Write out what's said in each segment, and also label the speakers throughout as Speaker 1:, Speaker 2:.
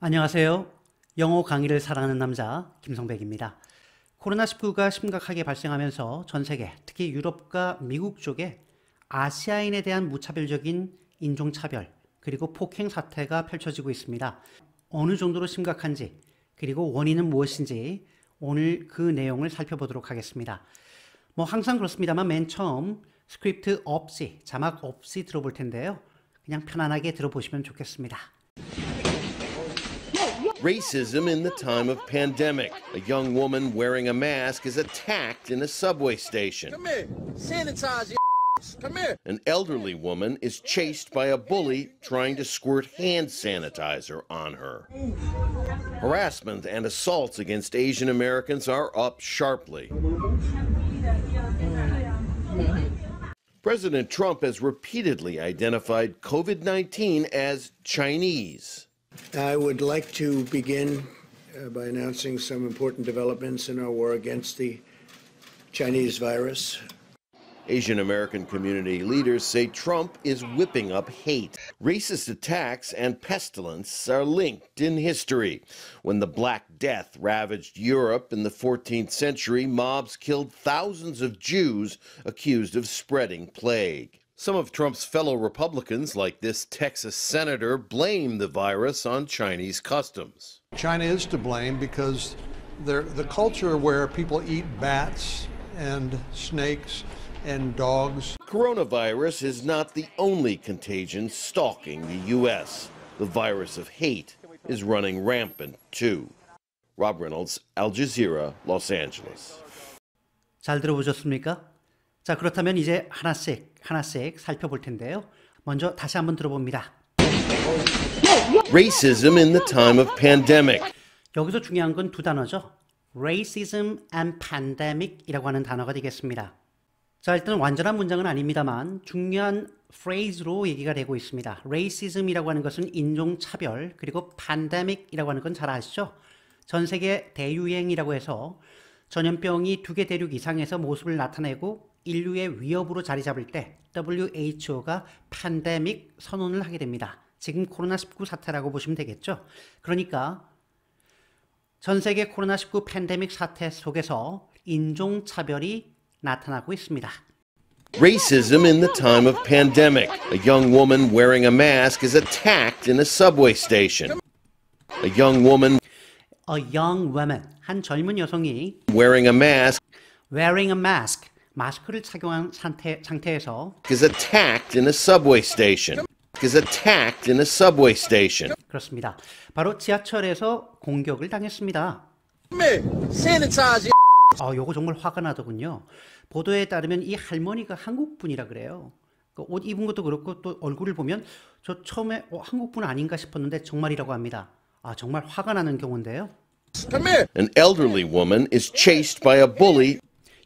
Speaker 1: 안녕하세요. 영어 강의를 사랑하는 남자 김성백입니다. 코로나19가 심각하게 발생하면서 전 세계, 특히 유럽과 미국 쪽에 아시아인에 대한 무차별적인 인종차별 그리고 폭행 사태가 펼쳐지고 있습니다. 어느 정도로 심각한지 그리고 원인은 무엇인지 오늘 그 내용을 살펴보도록 하겠습니다. 항상 그렇습니다만 맨 처음 스크립트 없이, 자막 없이 들어볼 텐데요. 그냥 편안하게 들어보시면 좋겠습니다.
Speaker 2: Racism in the time of pandemic. A young woman wearing a mask is attacked in a subway station.
Speaker 3: Come here, sanitize your Come here.
Speaker 2: An elderly woman is chased by a bully trying to squirt hand sanitizer on her. Harassment and assaults against Asian Americans are up sharply. President Trump has repeatedly identified COVID-19 as Chinese.
Speaker 4: I would like to begin by announcing some important developments in our war against the Chinese virus.
Speaker 2: Asian American community leaders say Trump is whipping up hate. Racist attacks and pestilence are linked in history. When the Black Death ravaged Europe in the 14th century, mobs killed thousands of Jews accused of spreading plague. Some of Trump's fellow Republicans, like this Texas senator, blame the virus on Chinese customs.
Speaker 5: China is to blame because the culture where people eat bats and snakes and dogs.
Speaker 2: Coronavirus is not the only contagion stalking the U.S. The virus of hate is running rampant, too. Rob Reynolds, Al Jazeera, Los Angeles.
Speaker 1: 잘 들어보셨습니까? 자, 그렇다면 이제 하나씩 살펴볼 텐데요. 먼저 다시 한번 들어봅니다.
Speaker 2: Racism in the time of pandemic.
Speaker 1: 여기서 중요한 건 두 단어죠. Racism and pandemic이라고 하는 단어가 되겠습니다. 자, 일단 완전한 문장은 아닙니다만 중요한 phrase로 얘기가 되고 있습니다. Racism이라고 하는 것은 인종차별, 그리고 pandemic이라고 하는 건 잘 아시죠? 전 세계 대유행이라고 해서 전염병이 2개 대륙 이상에서 모습을 나타내고 인류의 위협으로 자리 잡을 때 WHO가 팬데믹 선언을 하게 됩니다. 지금 코로나19 사태라고 보시면 되겠죠. 그러니까 전 세계 코로나19 팬데믹 사태 속에서 인종차별이 나타나고 있습니다.
Speaker 2: Racism in the time of pandemic. A young woman wearing a mask is attacked in a subway station. A young woman 한 젊은 여성이
Speaker 1: wearing a mask 마스크를 착용한 상태에서
Speaker 2: is attacked in a subway station.
Speaker 1: 그렇습니다. 바로 지하철에서 공격을 당했습니다.
Speaker 3: Come here, sanitize your
Speaker 1: 요거 정말 화가 나더군요. 보도에 따르면 이 할머니가 한국분이라 그래요. 옷 입은 것도 그렇고 또 얼굴을 보면 저 처음에 한국분 아닌가 싶었는데 정말이라고 합니다. 정말 화가 나는 경우인데요.
Speaker 3: Come here.
Speaker 2: An elderly woman is chased by a bully.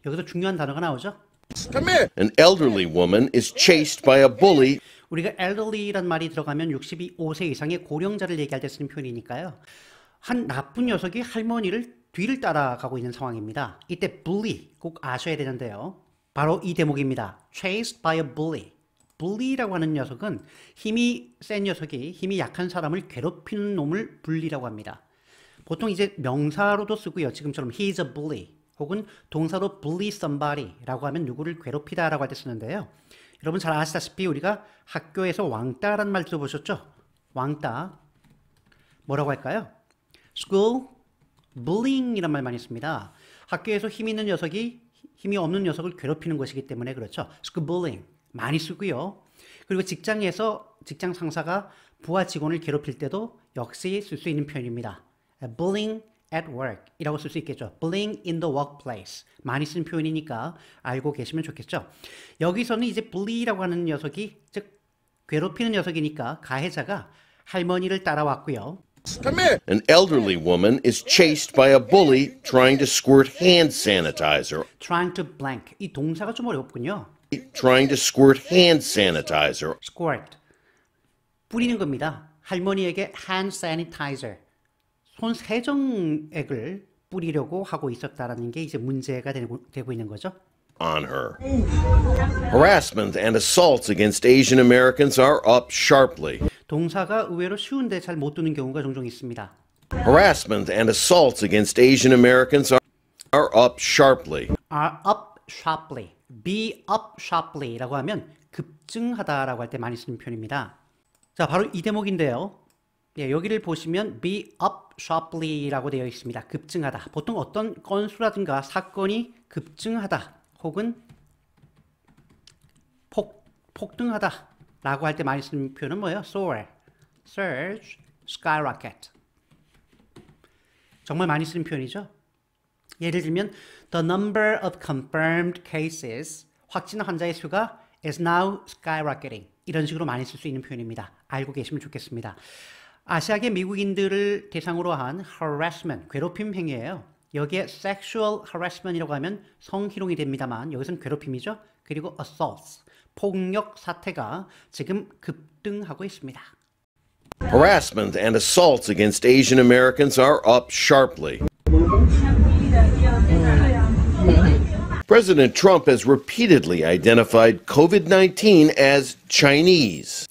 Speaker 1: 여기서 중요한 단어가 나오죠.
Speaker 3: Come here.
Speaker 2: An elderly woman is chased by a bully.
Speaker 1: 우리가 elderly란 말이 들어가면 65세 이상의 고령자를 얘기할 때 쓰는 표현이니까요. 한 나쁜 녀석이 할머니를 뒤를 따라가고 있는 상황입니다. 이때 bully 꼭 아셔야 되는데요. 바로 이 대목입니다. Chased by a bully. bully라고 하는 녀석은 힘이 센 녀석이 힘이 약한 사람을 괴롭히는 놈을 bully라고 합니다. 보통 이제 명사로도 쓰고요. 지금처럼 he's a bully. 혹은 동사로 bully somebody라고 하면 누구를 괴롭히다라고 할 때 쓰는데요. 여러분 잘 아시다시피 우리가 학교에서 왕따라는 말 들어보셨죠? 왕따 뭐라고 할까요? school bullying이란 말 많이 씁니다. 학교에서 힘 있는 녀석이 힘이 없는 녀석을 괴롭히는 것이기 때문에 그렇죠. school bullying 많이 쓰고요. 그리고 직장에서 직장 상사가 부하 직원을 괴롭힐 때도 역시 쓸 수 있는 표현입니다. bullying at work 이라고 쓸 수 있겠죠. bullying in the workplace 많이 쓴 표현이니까 알고 계시면 좋겠죠. 여기서는 이제 bully라고 하는 녀석이 즉 괴롭히는 녀석이니까 가해자가 할머니를 따라왔고요.
Speaker 3: Come here.
Speaker 2: An elderly woman is chased by a bully trying to squirt hand sanitizer.
Speaker 1: trying to blank 이 동사가 좀 어렵군요.
Speaker 2: Trying to squirt hand sanitizer.
Speaker 1: squirt 뿌리는 겁니다. 할머니에게 hand sanitizer 손 세정액을 뿌리려고 하고 있었다라는 게 이제 문제가 되고 있는 거죠.
Speaker 2: On her. Harassment and assaults against Asian Americans are up sharply.
Speaker 1: 동사가 의외로 쉬운데 잘 못 두는 경우가 종종 있습니다.
Speaker 2: Harassment and assaults against Asian Americans are up sharply.
Speaker 1: are up sharply, be up sharply라고 하면 급증하다라고 할 때 많이 쓰는 표현입니다. 자, 바로 이 대목인데요. 예, 여기를 보시면 be up sharply라고 되어 있습니다. 급증하다. 보통 어떤 건수라든가 사건이 급증하다 혹은 폭등하다라고 할 때 많이 쓰는 표현은 뭐예요? soar, surge, skyrocket. 정말 많이 쓰는 표현이죠. 예를 들면 the number of confirmed cases, 확진 환자의 수가 is now skyrocketing. 이런 식으로 많이 쓸 수 있는 표현입니다. 알고 계시면 좋겠습니다. 아시아계 미국인들을 대상으로 한 harassment, 괴롭힘 행위예요. 여기에 sexual harassment이라고 하면 성희롱이 됩니다만 여기서는 괴롭힘이죠. 그리고 assaults, 폭력 사태가 지금 급등하고 있습니다.
Speaker 2: Harassment and assaults against Asian Americans are up sharply. President Trump has repeatedly identified COVID-19 as Chinese.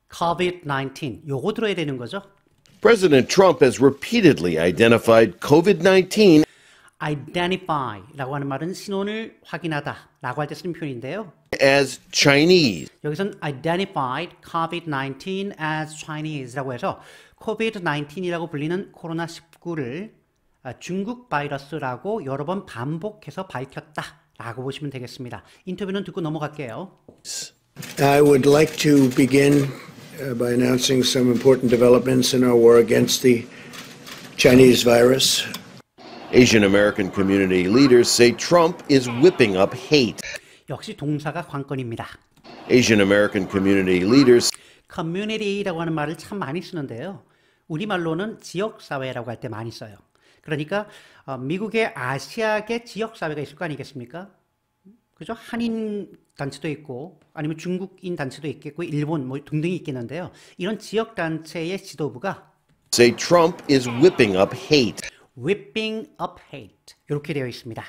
Speaker 1: COVID-19, 요거 들어야 되는 거죠.
Speaker 2: President Trump has repeatedly identified COVID-19
Speaker 1: identify라고 하는 말은 신원을 확인하다라고 할 때 쓰는 표현인데요.
Speaker 2: as Chinese.
Speaker 1: 여기서는 identified COVID-19 as Chinese라고 해서 COVID-19이라고 불리는 코로나19를 중국 바이러스라고 여러 번 반복해서 밝혔다라고 보시면 되겠습니다. 인터뷰는 듣고 넘어갈게요.
Speaker 4: I would like to begin by announcing some important developments in our war against the Chinese virus.
Speaker 2: Asian American community leaders say Trump is whipping up hate.
Speaker 1: 역시 동사가 관건입니다.
Speaker 2: Asian American community leaders
Speaker 1: community라고 하는 말을 참 많이 쓰는데요. 우리말로는 지역사회라고 할 때 많이 써요. 그러니까 미국의 아시아계 지역사회가 있을 거 아니겠습니까? 그죠? 한인 단체도 있고 아니면 중국인 단체도 있겠고 일본 뭐 등등이 있겠는데요. 이런 지역 단체의 지도부가
Speaker 2: say Trump is whipping up hate.
Speaker 1: whipping up hate 이렇게 되어 있습니다.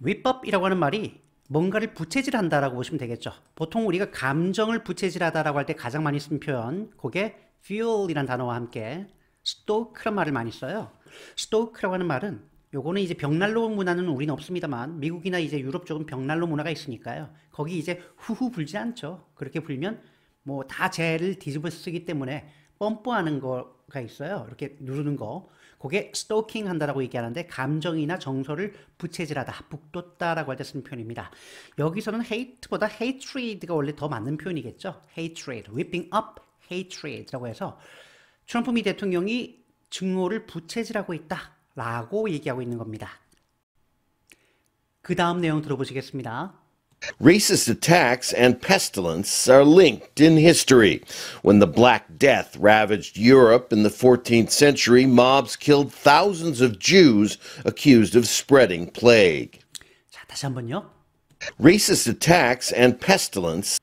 Speaker 1: whip up이라고 하는 말이 뭔가를 부채질한다라고 보시면 되겠죠. 보통 우리가 감정을 부채질하다라고 할 때 가장 많이 쓰는 표현, 그게 fuel이라는 단어와 함께 stoke란 말을 많이 써요. stoke라고 하는 말은 요거는 이제 벽난로 문화는 우리는 없습니다만 미국이나 이제 유럽 쪽은 벽난로 문화가 있으니까요. 거기 이제 후후 불지 않죠. 그렇게 불면 뭐 다 재를 뒤집어 쓰기 때문에 펌프하는 거가 있어요. 이렇게 누르는 거. 그게 스토킹 한다라고 얘기하는데 감정이나 정서를 부채질하다, 북돋다라고 할 때 쓰는 표현입니다. 여기서는 hate보다 hatred가 원래 더 맞는 표현이겠죠. hatred, whipping up hatred라고 해서 트럼프 미 대통령이 증오를 부채질하고 있다라고 얘기하고 있는 겁니다. 그 다음 내용 들어보시겠습니다.
Speaker 2: Racist attacks and pestilence are linked in history. When the Black Death ravaged Europe in the 14th century, mobs killed thousands of Jews accused of spreading plague.
Speaker 1: 자, 다시 한번요.
Speaker 2: Racist attacks and pestilence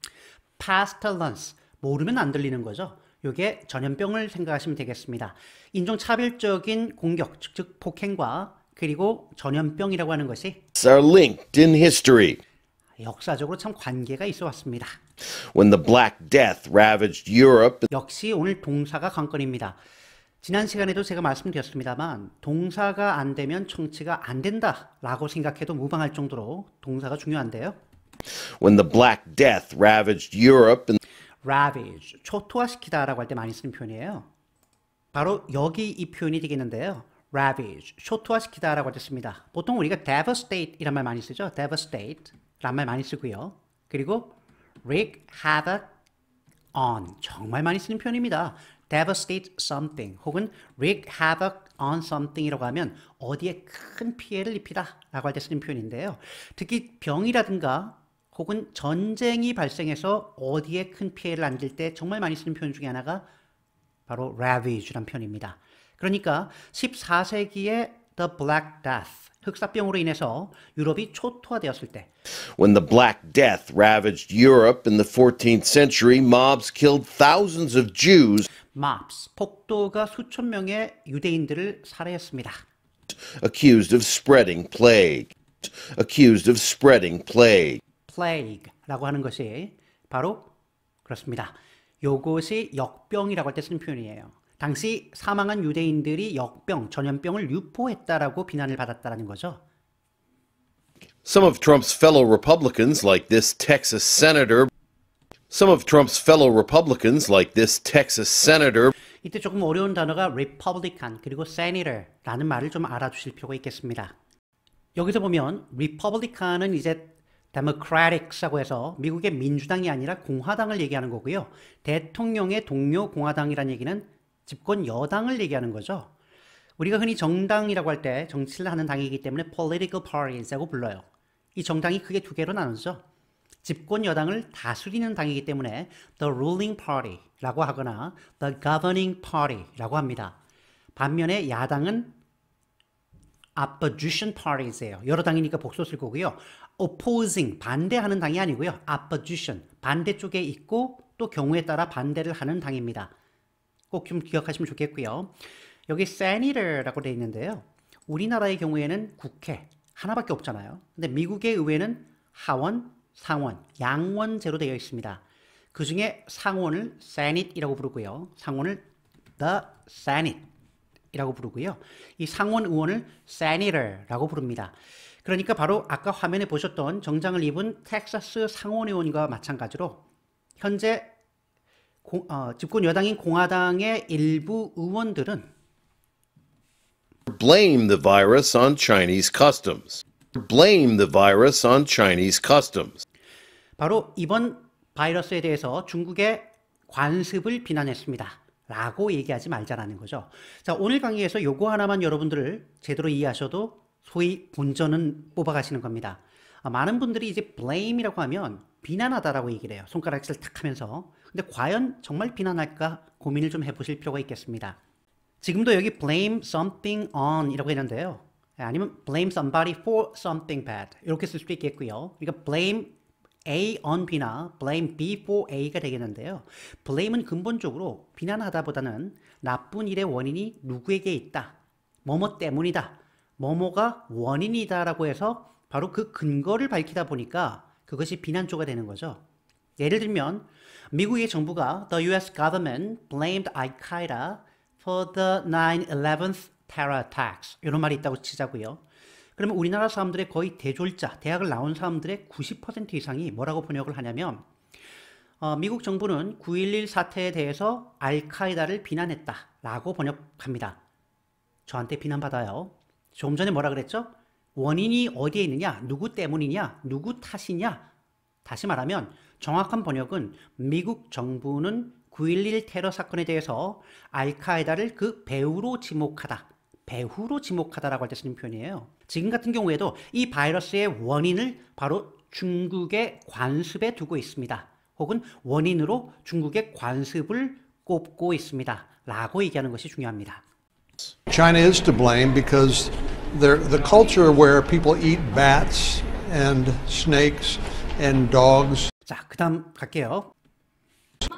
Speaker 1: pestilence, 모르면 안 들리는 거죠. 이게 전염병을 생각하시면 되겠습니다. 인종차별적인 공격, 즉 폭행과 그리고 전염병이라고 하는 것이
Speaker 2: are linked in history.
Speaker 1: 역사적으로 참 관계가 있어 왔습니다.
Speaker 2: When the Black Death ravaged Europe,
Speaker 1: 역시 오늘 동사가 관건입니다. 지난 시간에도 제가 말씀드렸습니다만 동사가 안 되면 청취가 안 된다라고 생각해도 무방할 정도로 동사가 중요한데요.
Speaker 2: when the Black Death ravaged Europe in
Speaker 1: ravage, 초토화시키다라고 할 때 많이 쓰는 표현이에요. 바로 여기 이 표현이 되겠는데요. ravage, 초토화시키다라고 할 때 씁니다. 보통 우리가 devastate 이란 말 많이 쓰죠. devastate 라는 말 많이 쓰고요. 그리고 wreak havoc on, 정말 많이 쓰는 표현입니다. devastate something 혹은 wreak havoc on something이라고 하면 어디에 큰 피해를 입히다 라고 할 때 쓰는 표현인데요. 특히 병이라든가 혹은 전쟁이 발생해서 어디에 큰 피해를 안길 때 정말 많이 쓰는 표현 중에 하나가 바로 ravage란 표현입니다. 그러니까 14세기에 The Black Death, 흑사병으로 인해서 유럽이 초토화되었을 때
Speaker 2: when the Black Death ravaged Europe in the 14th century, mobs killed thousands of Jews
Speaker 1: mobs, 폭도가 수천 명의 유대인들을 살해했습니다.
Speaker 2: accused of spreading plague. accused of spreading plague.
Speaker 1: plague라고 하는 것이 바로 그렇습니다. 요것이 역병이라고 할 때 쓰는 표현이에요. 당시 사망한 유대인들이 역병, 전염병을 유포했다라고 비난을 받았다라는 거죠.
Speaker 2: Some of Trump's fellow Republicans, like this Texas senator,
Speaker 1: 이때 조금 어려운 단어가 Republican 그리고 Senator라는 말을 좀 알아두실 필요가 있겠습니다. 여기서 보면 Republican은 이제 Democratics라고 해서 미국의 민주당이 아니라 공화당을 얘기하는 거고요. 대통령의 동료 공화당이라는 얘기는 집권 여당을 얘기하는 거죠. 우리가 흔히 정당이라고 할 때 정치를 하는 당이기 때문에 political parties라고 불러요. 이 정당이 크게 두 개로 나누죠. 집권 여당을 다스리는 당이기 때문에 the ruling party라고 하거나 the governing party라고 합니다. 반면에 야당은 opposition parties예요. 여러 당이니까 복수 쓸 거고요. opposing, 반대하는 당이 아니고요. opposition, 반대쪽에 있고 또 경우에 따라 반대를 하는 당입니다. 꼭 좀 기억하시면 좋겠고요. 여기 senator라고 되어 있는데요. 우리나라의 경우에는 국회 하나밖에 없잖아요. 근데 미국의 의회는 하원, 상원, 양원제로 되어 있습니다. 그 중에 상원을 Senate이라고 부르고요. 상원을 the Senate이라고 부르고요. 이 상원 의원을 Senator라고 부릅니다. 그러니까 바로 아까 화면에 보셨던 정장을 입은 텍사스 상원 의원과 마찬가지로 현재 집권 여당인 공화당의 일부 의원들은
Speaker 2: blame the virus on Chinese customs. Blame the virus on Chinese customs.
Speaker 1: 바로 이번 바이러스에 대해서 중국의 관습을 비난했습니다. 라고 얘기하지 말자라는 거죠. 자, 오늘 강의에서 요거 하나만 여러분들을 제대로 이해하셔도 소위 본전은 뽑아가시는 겁니다. 많은 분들이 이제 blame이라고 하면 비난하다라고 얘기를 해요. 손가락질 탁 하면서. 근데 과연 정말 비난할까 고민을 좀 해보실 필요가 있겠습니다. 지금도 여기 blame something on 이라고 했는데요. 아니면 blame somebody for something bad 이렇게 쓸 수도 있겠고요. 그러니까 blame A on B나 blame B for A가 되겠는데요. blame은 근본적으로 비난하다보다는 나쁜 일의 원인이 누구에게 있다. 뭐뭐 때문이다. 뭐뭐가 원인이다 라고 해서 바로 그 근거를 밝히다 보니까 그것이 비난조가 되는 거죠. 예를 들면 미국의 정부가 The US government blamed Al-Qaeda for the 9/11 terror attacks 이런 말이 있다고 치자고요. 그러면 우리나라 사람들의 거의 대졸자, 대학을 나온 사람들의 90% 이상이 뭐라고 번역을 하냐면 미국 정부는 9.11 사태에 대해서 알카에다를 비난했다라고 번역합니다. 저한테 비난받아요. 좀 전에 뭐라 그랬죠? 원인이 어디에 있느냐? 누구 때문이냐? 누구 탓이냐? 다시 말하면 정확한 번역은 미국 정부는 9.11 테러 사건에 대해서 알카에다를 그 배후로 지목하다. 배후로 지목하다라고 할 때 쓰는 표현이에요. 지금 같은 경우에도 이 바이러스의 원인을 바로 중국의 관습에 두고 있습니다. 혹은 원인으로 중국의 관습을 꼽고 있습니다. 라고 얘기하는 것이 중요합니다.
Speaker 5: China is to blame because the culture where people eat bats and snakes and dogs.
Speaker 1: 자, 그 다음 갈게요.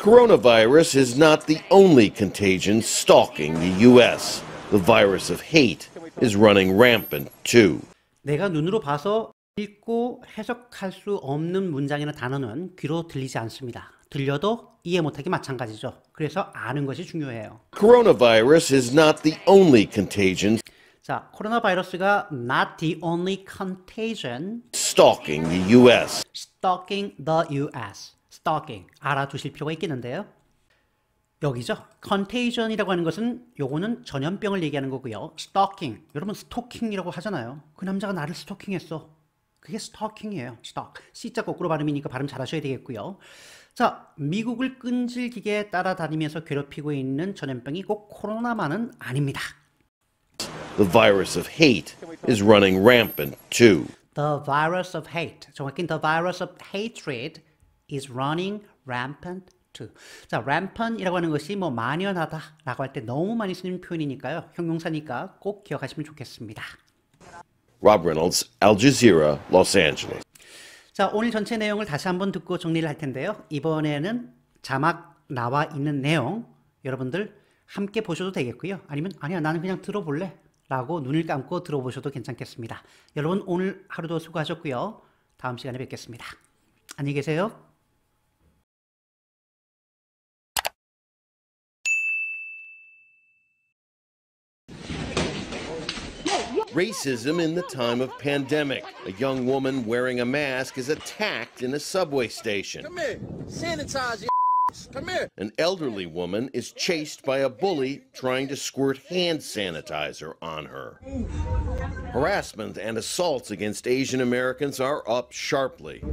Speaker 2: Coronavirus is not the only contagion stalking the U.S. The virus of hate is running rampant too.
Speaker 1: 내가 눈으로 봐서 읽고 해석할 수 없는 문장이나 단어는 귀로 들리지 않습니다. 들려도 이해 못하기 마찬가지죠. 그래서 아는 것이 중요해요.
Speaker 2: Coronavirus is not the only contagion
Speaker 1: 자, 코로나 바이러스가 not the only contagion
Speaker 2: stalking the U.S.
Speaker 1: stalking the US. stalking 알아두실 필요가 있겠는데요. 여기죠. contagion이라고 하는 것은 요거는 전염병을 얘기하는 거고요. stalking, 여러분 스토킹이라고 하잖아요. 그 남자가 나를 스토킹했어. 그게 stalking이에요. stalk. C자 거꾸로 발음이니까 발음 잘하셔야 되겠고요. 자, 미국을 끈질기게 따라다니면서 괴롭히고 있는 전염병이 꼭 코로나만은 아닙니다.
Speaker 2: The virus of hate is running rampant too.
Speaker 1: The virus of hate, 정확히 the virus of hatred is running rampant too. 자, rampant이라고 하는 것이 뭐 만연하다라고 할 때 너무 많이 쓰는 표현이니까요. 형용사니까 꼭 기억하시면 좋겠습니다.
Speaker 2: Rob Reynolds, Al Jazeera, Los Angeles.
Speaker 1: 자, 오늘 전체 내용을 다시 한번 듣고 정리를 할 텐데요. 이번에는 자막 나와 있는 내용 여러분들 함께 보셔도 되겠고요. 아니면 아니야 나는 그냥 들어볼래 라고 눈을 감고 들어보셔도 괜찮겠습니다. 여러분 오늘 하루도 수고하셨고요. 다음 시간에 뵙겠습니다. 안녕히 계세요.
Speaker 2: Racism in the time of pandemic. A young woman wearing a mask is attacked in a subway station.
Speaker 3: Come here. Sanitize your Come here.
Speaker 2: An elderly woman is chased by a bully trying to squirt hand sanitizer on her. Harassment and assaults against Asian Americans are up sharply.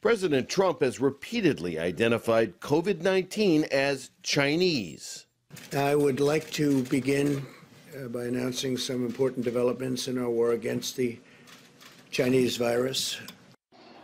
Speaker 2: President Trump has repeatedly identified COVID-19 as Chinese.
Speaker 4: I would like to begin by announcing some important developments in our war against the Chinese virus.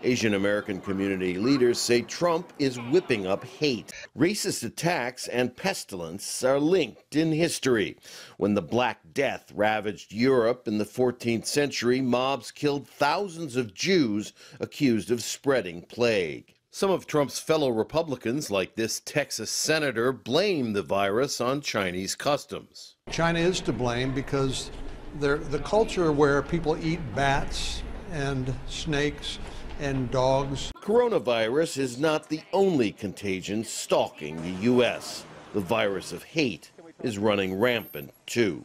Speaker 2: Asian American community leaders say Trump is whipping up hate. Racist attacks and pestilence are linked in history. When the Black Death ravaged Europe in the 14th century, mobs killed thousands of Jews accused of spreading plague. Some of Trump's fellow Republicans, like this Texas senator, blame the virus on Chinese customs.
Speaker 5: China is to blame because the culture where people eat bats and snakes and dogs.
Speaker 2: Coronavirus is not the only contagion stalking the U.S. The virus of hate is running rampant, too.